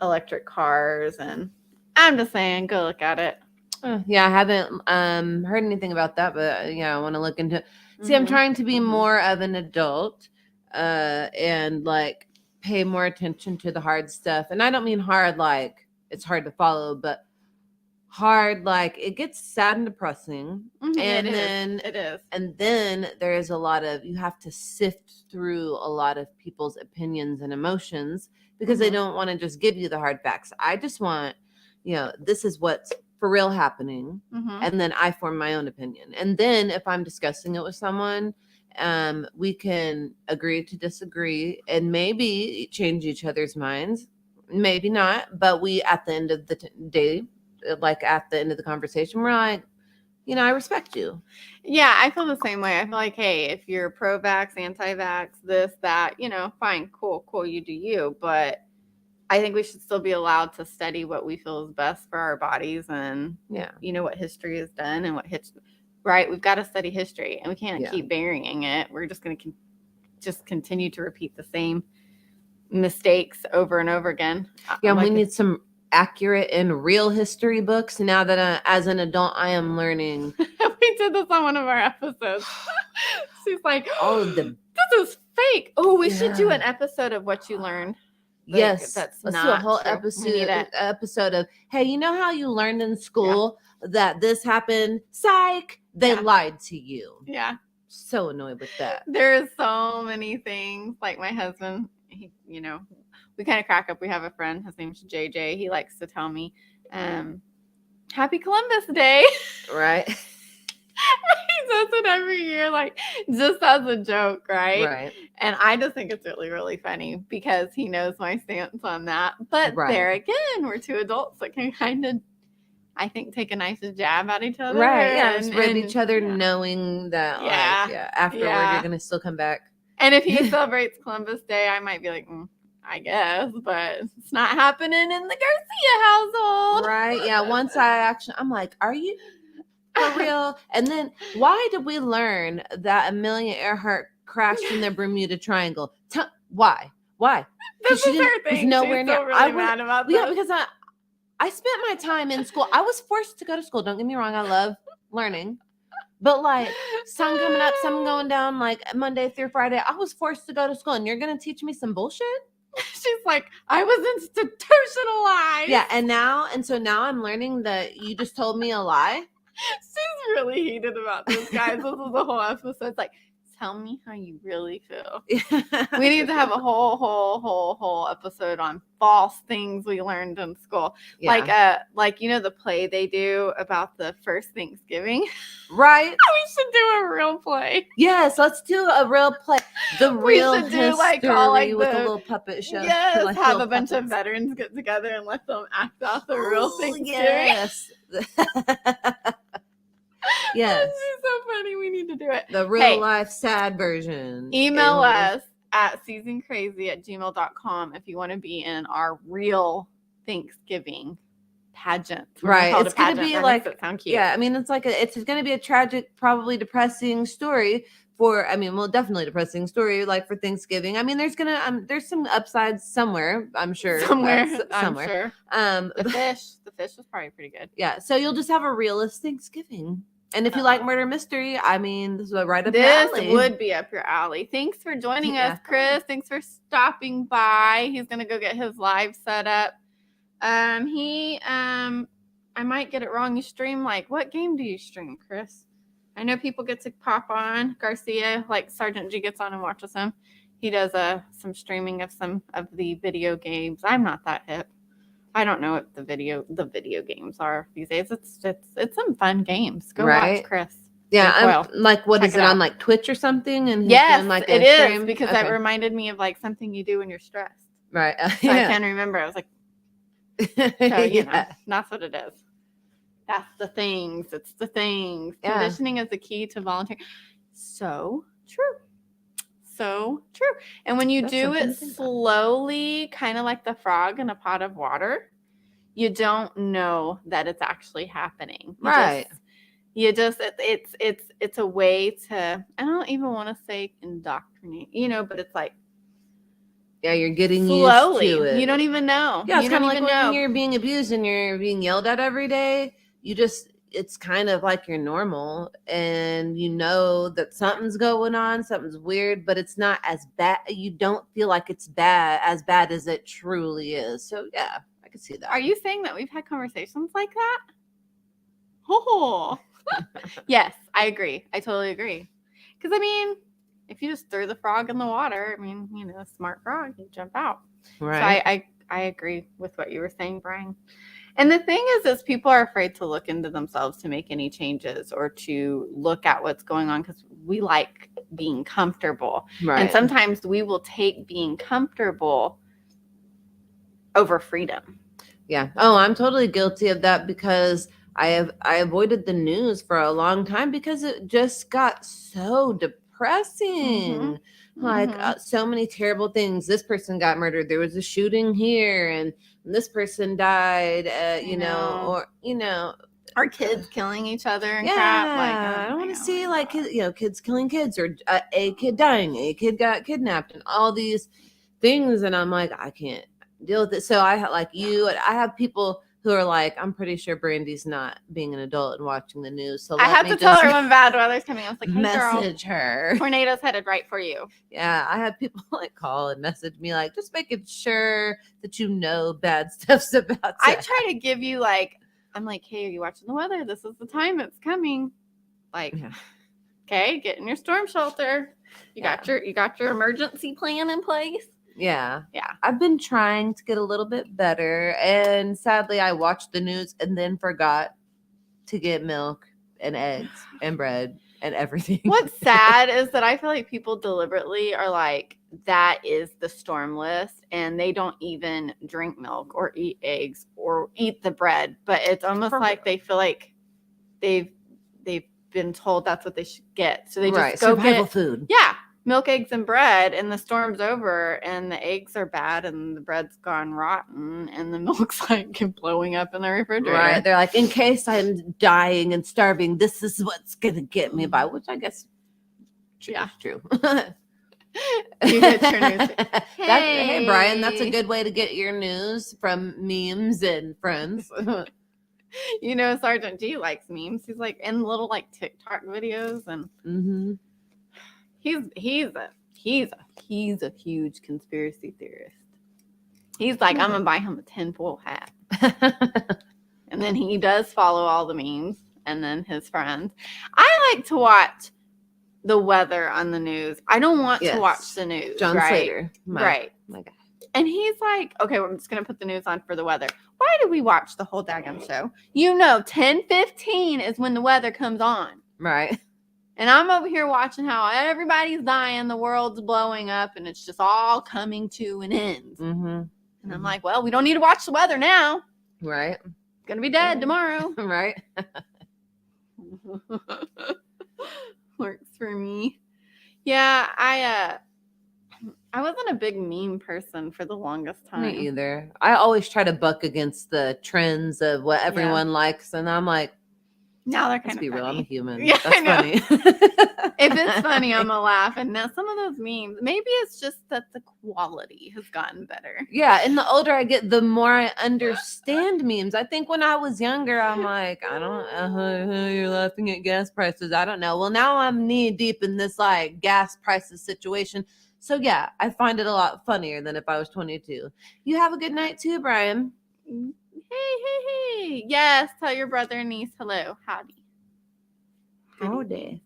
electric cars. And I'm just saying, go look at it.
Yeah, I haven't heard anything about that, but I want to look into it. See, I'm trying to be more of an adult and like pay more attention to the hard stuff. And I don't mean hard like it's hard to follow, but hard, like it gets sad and depressing.
Mhm,
And
it is.
then
It is.
and then there is a lot of, you have to sift through a lot of people's opinions and emotions because they
Mhm.
don't want to just give you the hard facts. I just want, this is what's for real happening.
Mhm.
And then I form my own opinion. And then if I'm discussing it with someone, we can agree to disagree and maybe change each other's minds. Maybe not, but we, at the end of the day, like at the end of the conversation, we're like, I respect you.
Yeah, I feel the same way. I feel like, hey, if you're pro-vax, anti-vax, this, that, fine, cool, you do you. But I think we should still be allowed to study what we feel is best for our bodies and, what history has done and right? We've got to study history and we can't keep burying it. We're just going to just continue to repeat the same mistakes over and over again.
Yeah, we need some accurate and real history books. Now that as an adult, I am learning.
We did this on one of our episodes. She's like,
this
is fake. Oh, we should do an episode of what you learned.
Like, yes, let's do a whole episode of, hey, you know how you learned in school that this happened? Psych, they lied to you.
Yeah.
So annoyed with that.
There's so many things. Like my husband, he, we kind of crack up. We have a friend, his name's JJ. He likes to tell me, Happy Columbus Day.
Right.
He does it every year, like just as a joke, right?
Right.
And I just think it's really, really funny because he knows my stance on that. But there again, we're two adults that can kind of, I think, take a nice jab at each other.
Right. Yeah. Just rib each other, knowing that, afterward, you're going to still come back.
And if he celebrates Columbus Day, I might be like, I guess, but it's not happening in the Garcia household.
Right. Yeah. Once I'm like, are you for real? And then why did we learn that Amelia Earhart crashed in the Bermuda Triangle? Why?
This is her thing.
She's nowhere
She's
near.
Still really mad about this.
Yeah, because I spent my time in school. I was forced to go to school. Don't get me wrong. I love learning. But like sun coming up, sun going down, like Monday through Friday, I was forced to go to school. And you're going to teach me some bullshit?
She's like, I was institutionalized.
Yeah. And now I'm learning that you just told me a lie.
She's really heated about this, guys. This is the whole episode. It's like, tell me how you really feel. We need to have a whole episode on false things we learned in school. Yeah. Like the play they do about the first Thanksgiving.
Right.
We should do a real play.
Yes, let's do a real play. The real history with a little puppet show.
Yes, like have a bunch of veterans get together and let them act out the real Thanksgiving.
Yes. Yes.
This is so funny. We need to do it.
The real life sad version.
Email us at seasoncrazy@gmail.com if you want to be in our real Thanksgiving pageant.
Right. It's going to be like,
sound cute.
Yeah. I mean, it's going to be a tragic, probably depressing story definitely depressing story, like for Thanksgiving. I mean, there's some upsides somewhere, I'm sure.
Somewhere.
Sure.
The fish was probably pretty good.
Yeah. So you'll just have a realist Thanksgiving. And if you like murder mystery, I mean, this is right up your alley.
This would be up your alley. Thanks for joining us, Chris. Thanks for stopping by. He's gonna go get his live set up. I might get it wrong. You stream what game do you stream, Chris? I know people get to pop on Garcia, like Sergeant G gets on and watches him. He does some streaming of some of the video games. I'm not that hip. I don't know what the video games are these days. It's some fun games. Go watch Chris.
Yeah, I'm like, what is it on like Twitch or something? And
yes,
doing, like,
it is because that reminded me of like something you do when you're stressed.
Right.
So I can't remember. I was like, so, that's what it is. That's the things. It's the things. Yeah. Conditioning is the key to volunteering. So true. So true. And when you do it slowly, kind of like the frog in a pot of water, you don't know that it's actually happening.
Right.
It's a way to, I don't even want to say indoctrinate, but it's like,
yeah, you're getting
slowly.
Used to it.
You don't even know.
Yeah, it's kind of like when you're being abused and you're being yelled at every day. It's kind of like you're normal and you know that something's going on, something's weird, but it's not as bad. You don't feel like it's as bad as it truly is. So yeah, I can see that.
Are you saying that we've had conversations like that? Oh, yes, I agree. I totally agree. Because, I mean, if you just throw the frog in the water, I mean, a smart frog, you jump out.
Right.
So I agree with what you were saying, Brian. And the thing is people are afraid to look into themselves to make any changes or to look at what's going on because we like being comfortable.
Right.
And sometimes we will take being comfortable over freedom.
Yeah. Oh, I'm totally guilty of that because I avoided the news for a long time because it just got so depressing. Like so many terrible things. This person got murdered. There was a shooting here, and this person died.
Or kids killing each other and
yeah,
crap. Like,
I don't want to see like kids killing kids or a kid dying, a kid got kidnapped, and all these things, and I'm like, I can't deal with it. So I have people who are like, I'm pretty sure Brandy's not being an adult and watching the news. So
I have to tell her when bad weather's coming. I was like, hey,
message
girl,
her.
Tornado's headed right for you.
Yeah, I have people like call and message me like, just making sure that bad stuff's about to
I try to give you I'm like, hey, are you watching the weather? This is the time it's coming. Like, okay, get in your storm shelter. You got your emergency plan in place.
Yeah. I've been trying to get a little bit better, and sadly I watched the news and then forgot to get milk and eggs and bread and everything.
What's sad is that I feel like people deliberately are like, that is the storm list, and they don't even drink milk or eat eggs or eat the bread, but it's almost like they feel like they've been told that's what they should get, so they just go
survival
get
food.
Yeah, milk, eggs, and bread, and the storm's over, and the eggs are bad, and the bread's gone rotten, and the milk's like blowing up in the refrigerator.
Right? They're like, in case I'm dying and starving, this is what's gonna get me by, which I guess is true.
You get your news.
Hey, Brian, that's a good way to get your news from memes and friends.
Sergeant G likes memes. He's like in little TikTok videos, and he's a huge conspiracy theorist. He's like, I'm gonna buy him a tinfoil hat. And then he does follow all the memes, and then his friends. I like to watch the weather on the news. I don't want to watch the news.
John Slater.
My guy. And he's like, okay, I'm just going to put the news on for the weather. Why do we watch the whole daggone show? 10:15 is when the weather comes on.
Right.
And I'm over here watching how everybody's dying, the world's blowing up, and it's just all coming to an end. And I'm like, well, we don't need to watch the weather now.
Right.
It's going to be dead tomorrow.
Right.
Works for me. Yeah, I wasn't a big meme person for the longest time.
Me either. I always try to buck against the trends of what everyone likes, and I'm like,
now they're kind of
be
funny.
real. I'm a human.
Yeah,
that's funny.
If it's funny, I'm gonna laugh. And now some of those memes, maybe it's just that the quality has gotten better.
Yeah, and the older I get, the more I understand memes. I think when I was younger, I'm like, I don't. You're laughing at gas prices. I don't know. Well, now I'm knee deep in this gas prices situation. So yeah, I find it a lot funnier than if I was 22. You have a good night too, Brian.
Hey. Yes, tell your brother and niece hello.
Howdy.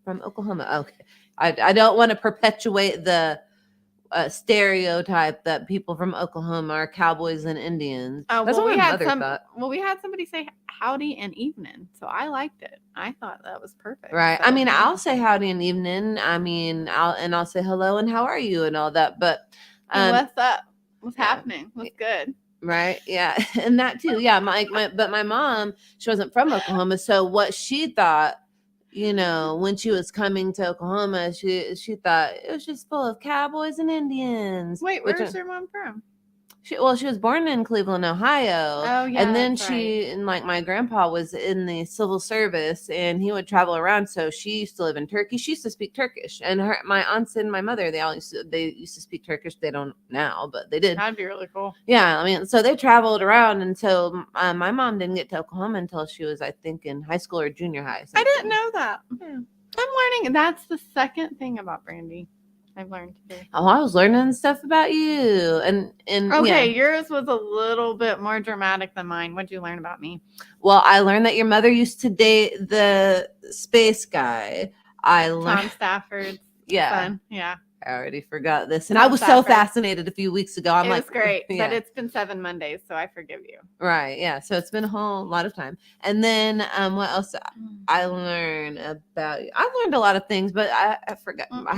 From Oklahoma. Okay. I don't want to perpetuate the stereotype that people from Oklahoma are cowboys and Indians. That's what my mother thought.
Well, we had somebody say howdy and evening, so I liked it. I thought that was perfect.
Right.
So,
I mean, I'll say howdy and evening. I mean, I'll say hello and how are you and all that. But
what's up? What's happening? What's good?
Right. Yeah. And that too. Yeah. But my mom, she wasn't from Oklahoma. So what she thought, when she was coming to Oklahoma, she thought it was just full of cowboys and Indians.
Wait, where's your mom from?
She was born in Cleveland, Ohio.
Oh, yeah.
And then and my grandpa was in the civil service, and he would travel around. So she used to live in Turkey. She used to speak Turkish, and my aunts and my mother, they used to speak Turkish. They don't now, but they did.
That'd be really cool.
Yeah, I mean, so they traveled around, and so my mom didn't get to Oklahoma until she was, I think, in high school or junior high.
I didn't know that. Yeah. I'm learning. That's the second thing about Brandy. I've learned too.
Oh, I was learning stuff about you. And
Okay,
yeah.
yours was a little bit more dramatic than mine. What'd you learn about me?
Well, I learned that your mother used to date the space guy. I learned.
Tom Stafford's
Yeah.
son. Yeah.
I already forgot this. And I
Tom
was so
Stafford.
fascinated a few weeks ago. I'm
It
like,
was great,
yeah.
but it's been 7 Mondays, so I forgive you.
Right. Yeah. So it's been a whole lot of time. And then what else I learned about you? I learned a lot of things, but I forgot. I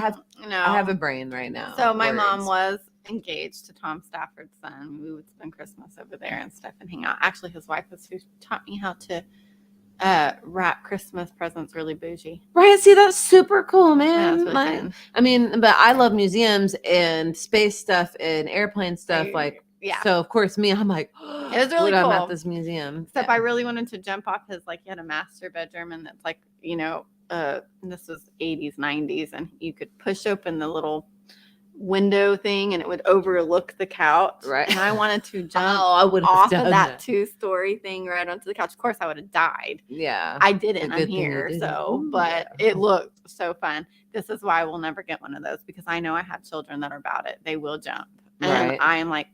have a brain right now.
So my mom was engaged to Tom Stafford's son. We would spend Christmas over there and stuff and hang out. Actually, his wife was who taught me how to wrap Christmas presents really bougie.
Right. See, that's super cool, man.
Yeah, really fun.
I mean, but I love museums and space stuff and airplane stuff.
Yeah.
So of course, I'm like,
it was really cool.
I'm at this museum.
Except I really wanted to jump off his, like, he had a master bedroom, and it's like, you know, this was 80s, 90s, and you could push open the little window thing and it would overlook the couch.
Right.
And I wanted to jump
off
of that 2-story thing right onto the couch. Of course, I would have died.
Yeah.
I didn't. I'm here. So, but it looked so fun. This is why I will never get one of those, because I know I have children that are about it. They will jump. And I am like,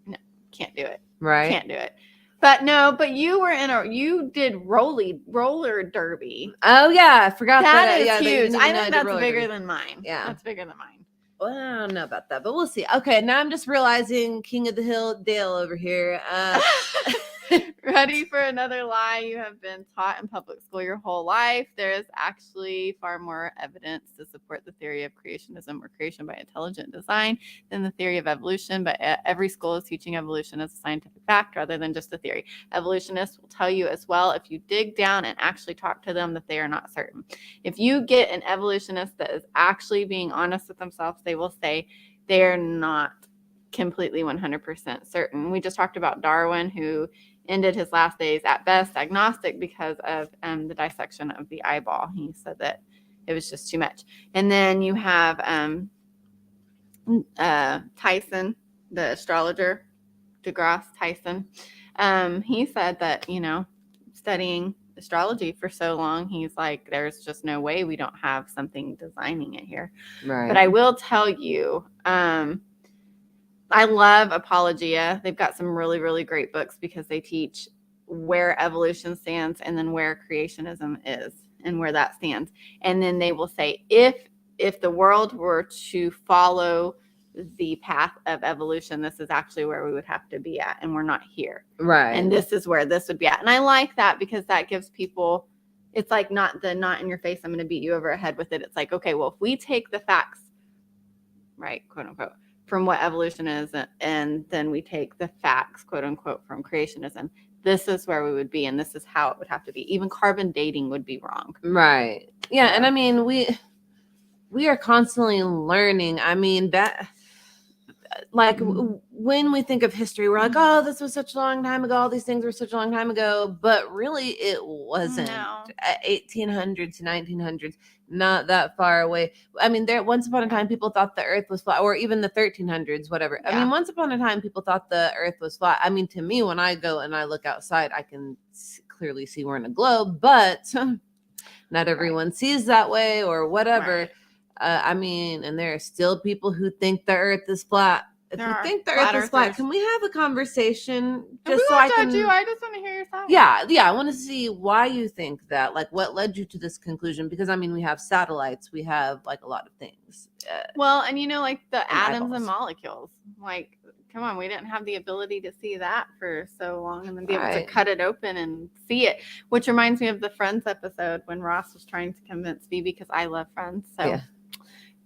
no, can't do it.
Right.
Can't do it. But no, but you did roller derby.
Oh yeah, I forgot
that. That is huge. I think that's bigger than mine.
Yeah.
That's bigger than mine.
Well, I don't know about that, but we'll see. Okay, now I'm just realizing King of the Hill Dale over here.
Ready for another lie? You have been taught in public school your whole life. There is actually far more evidence to support the theory of creationism or creation by intelligent design than the theory of evolution, but every school is teaching evolution as a scientific fact rather than just a theory. Evolutionists will tell you as well, if you dig down and actually talk to them, that they are not certain. If you get an evolutionist that is actually being honest with themselves, they will say they're not completely 100% certain. We just talked about Darwin, who ended his last days at best agnostic because of the dissection of the eyeball. He said that it was just too much. And then you have Tyson, the astrologer, DeGrasse Tyson. He said that, studying astrology for so long, he's like, there's just no way we don't have something designing it here.
Right.
But I will tell you, I love Apologia. They've got some really, really great books because they teach where evolution stands and then where creationism is and where that stands. And then they will say, if the world were to follow the path of evolution, this is actually where we would have to be at, and we're not here.
Right.
And this is where this would be at. And I like that because that gives people, it's like not in your face, I'm going to beat you over the head with it. It's like, okay, well, if we take the facts, right, quote unquote, from what evolution is, and then we take the facts, quote unquote, from creationism, this is where we would be, and this is how it would have to be. Even carbon dating would be wrong.
Right. Yeah, and I mean, we are constantly learning. I mean, that, like, when we think of history, we're like, oh, this was such a long time ago. All these things were such a long time ago. But really, it wasn't.
No.
1800s to 1900s, not that far away. I mean, once upon a time, people thought the earth was flat, or even the 1300s, whatever. Yeah. I mean, once upon a time, people thought the earth was flat. I mean, to me, when I go and I look outside, I can clearly see we're in a globe, but not everyone sees that way or whatever. Right. I mean, and there are still people who think the earth is flat. If you think the earth is flat, can we have a conversation? Just so I can.
I just want to hear your side.
Yeah. I want to see why you think that. Like, what led you to this conclusion? Because I mean, we have satellites, we have like a lot of things.
Well, and like the atoms and molecules. Like, come on, we didn't have the ability to see that for so long, and then be able to cut it open and see it. Which reminds me of the Friends episode when Ross was trying to convince Phoebe, because I love Friends. So. Yeah.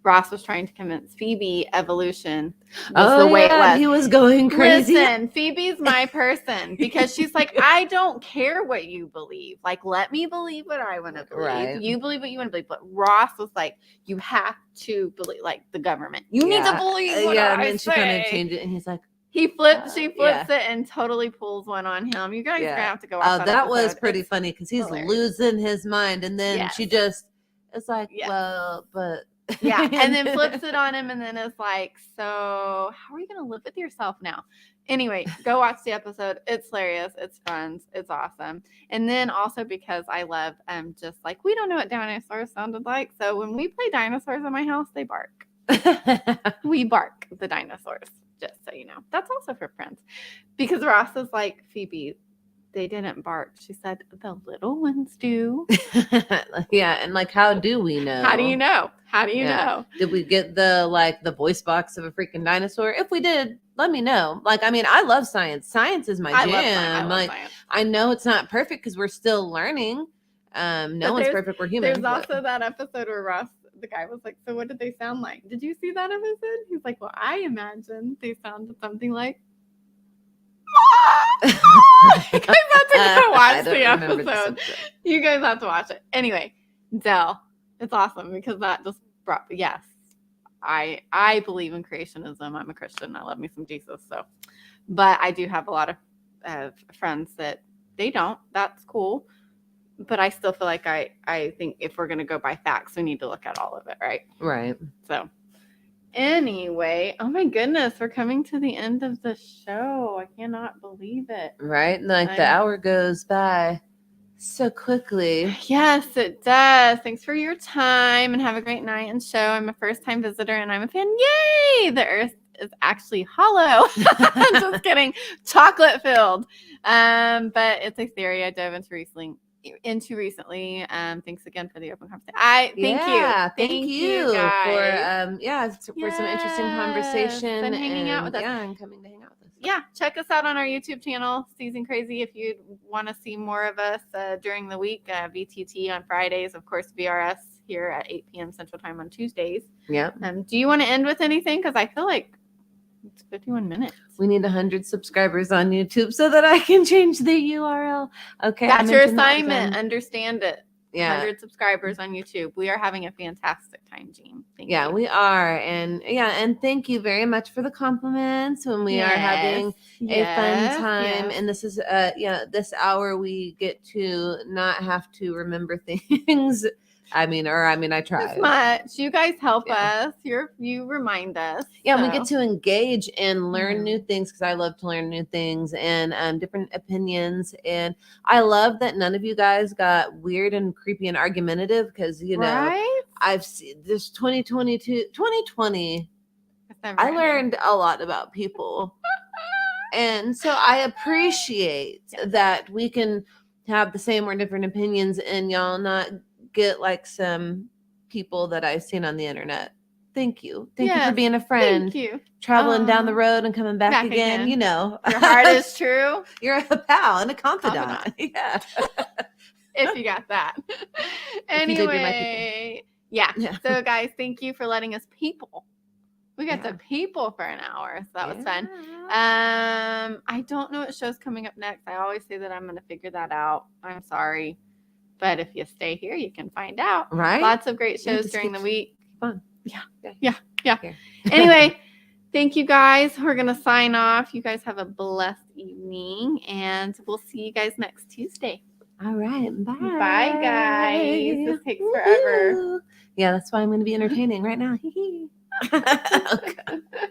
Ross was trying to convince Phoebe evolution was the way it was.
He was going crazy.
Listen, Phoebe's my person, because she's like, I don't care what you believe. Like, let me believe what I want to believe. Right. You believe what you want to believe. But Ross was like, you have to believe, like, the government. You need to believe what I
and then
say.
She kind of changed it, and he's like,
she flips it and totally pulls one on him. You guys are gonna have to go watch
that was pretty funny, because he's losing his mind, and then she just, it's like, well, but.
Yeah, and then flips it on him, and then is like, so how are you going to live with yourself now? Anyway, go watch the episode. It's hilarious. It's fun. It's awesome. And then also because I love just like, we don't know what dinosaurs sounded like. So when we play dinosaurs in my house, they bark. We bark, the dinosaurs, just so you know. That's also for friends. Because Ross is like, Phoebe, they didn't bark. She said, the little ones do.
Yeah, and like, how do we know?
How do you know? How do you
Yeah.
know?
Did we get the voice box of a freaking dinosaur? If we did, let me know. Like, I mean, I love science. Science is my
I
jam.
love science. I love
like,
science.
I know it's not perfect because we're still learning. No
But
one's perfect. We're human.
There's also that episode where Ross, the guy, was like, so what did they sound like? Did you see that episode? He's like, well, I imagine they sounded something like. You guys have to go watch the episode. You guys have to watch it. Anyway, Dell, it's awesome because that just brought, yes, I believe in creationism. I'm a Christian. I love me some Jesus. So, but I do have a lot of friends that they don't. That's cool. But I still feel like I think if we're going to go by facts, we need to look at all of it, right?
Right.
So anyway, oh my goodness, we're coming to the end of the show. I cannot believe it.
Right? Like the hour goes by so quickly.
Yes, it does. Thanks for your time and have a great night and show. I'm a first-time visitor and I'm a fan. Yay! The earth is actually hollow. Just kidding. Chocolate filled. But it's a theory I dove into recently. Thanks again for the open conversation. Thank you guys.
for some interesting conversation
and hanging out with us.
Yeah, and coming to hang out with us.
Yeah, check us out on our YouTube channel, Season Crazy, if you want to see more of us during the week. VTT on Fridays, of course, VRS here at 8 p.m. Central Time on Tuesdays.
Yeah.
Do you want to end with anything? Because I feel like it's 51 minutes.
We need 100 subscribers on YouTube so that I can change the URL. Okay.
That's your assignment. Understand it.
Yeah.
100 subscribers on YouTube. We are having a fantastic time, Jean. Thank you.
We are. And thank you very much for the compliments when we are having a fun time. And this is this hour we get to not have to remember things. I try.
As much. You guys help us. You remind us.
Yeah, so. We get to engage and learn new things because I love to learn new things and different opinions. And I love that none of you guys got weird and creepy and argumentative because,
right?
I've seen this 2020. I learned a lot about people. And so I appreciate that we can have the same or different opinions and y'all not get like some people that I've seen on the internet. Thank you. Thank you for being a friend.
Thank you.
Traveling down the road and coming back again.
Your heart is true.
You're a pal and a confidant. Yeah.
If you got that. Anyway. Yeah. So guys, thank you for letting us people. We got to people for an hour. So that was fun. I don't know what show's coming up next. I always say that I'm going to figure that out. I'm sorry. But if you stay here, you can find out.
Right.
Lots of great shows during the week.
Fun.
Yeah. Anyway, thank you guys. We're going to sign off. You guys have a blessed evening. And we'll see you guys next Tuesday.
All right. Bye.
Bye, guys. This takes forever.
Yeah, that's why I'm going to be entertaining right now. Okay.